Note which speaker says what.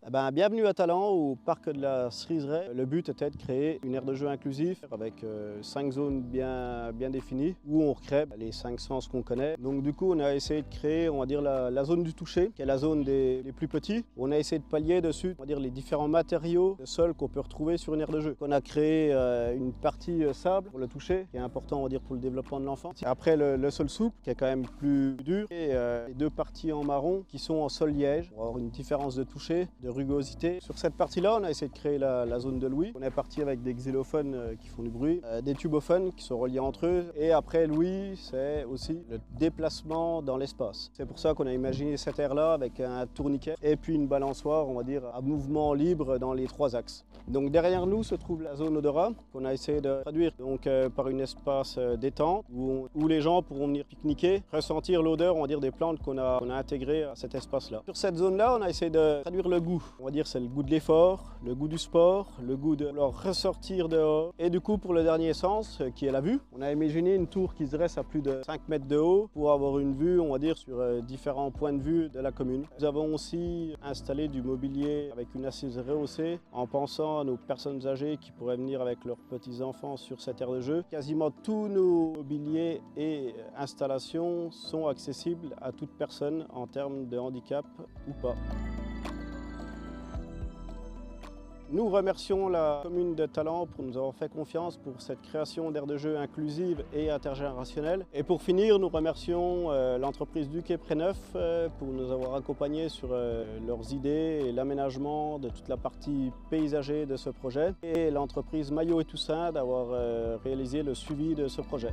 Speaker 1: Bienvenue à Talent, au parc de la Ceriseraie. Le but était de créer une aire de jeu inclusive avec 5 zones bien définies où on recrée les 5 sens qu'on connaît. Donc du coup, on a essayé de créer, on va dire, la zone du toucher, qui est la zone des plus petits. On a essayé de pallier dessus, on va dire, les différents matériaux de sol qu'on peut retrouver sur une aire de jeu. On a créé une partie sable pour le toucher, qui est important, on va dire, pour le développement de l'enfant. Après, le sol souple, qui est quand même plus dur, et les 2 parties en marron qui sont en sol liège, pour avoir une différence de toucher, de rugosité. Sur cette partie-là, on a essayé de créer la zone de l'ouïe. On est parti avec des xylophones qui font du bruit, des tubophones qui sont reliés entre eux. Et après l'ouïe, c'est aussi le déplacement dans l'espace. C'est pour ça qu'on a imaginé cette aire-là avec un tourniquet et puis une balançoire, on va dire, à mouvement libre dans les 3 axes. Donc derrière nous se trouve la zone odorat qu'on a essayé de traduire donc, par un espace détente où les gens pourront venir pique-niquer, ressentir l'odeur, on va dire, des plantes qu'on a intégrées à cet espace-là. Sur cette zone-là, on a essayé de traduire le goût. On va dire c'est le goût de l'effort, le goût du sport, le goût de leur ressortir dehors. Et du coup, pour le dernier sens, qui est la vue, on a imaginé une tour qui se dresse à plus de 5 mètres de haut pour avoir une vue, on va dire, sur différents points de vue de la commune. Nous avons aussi installé du mobilier avec une assise rehaussée en pensant à nos personnes âgées qui pourraient venir avec leurs petits-enfants sur cette aire de jeu. Quasiment tous nos mobiliers et installations sont accessibles à toute personne en termes de handicap ou pas. Nous remercions la commune de Talent pour nous avoir fait confiance pour cette création d'aires de jeu inclusive et intergénérationnelle. Et pour finir, nous remercions l'entreprise du Quai Préneuf pour nous avoir accompagnés sur leurs idées et l'aménagement de toute la partie paysager de ce projet. Et l'entreprise Maillot et Toussaint d'avoir réalisé le suivi de ce projet.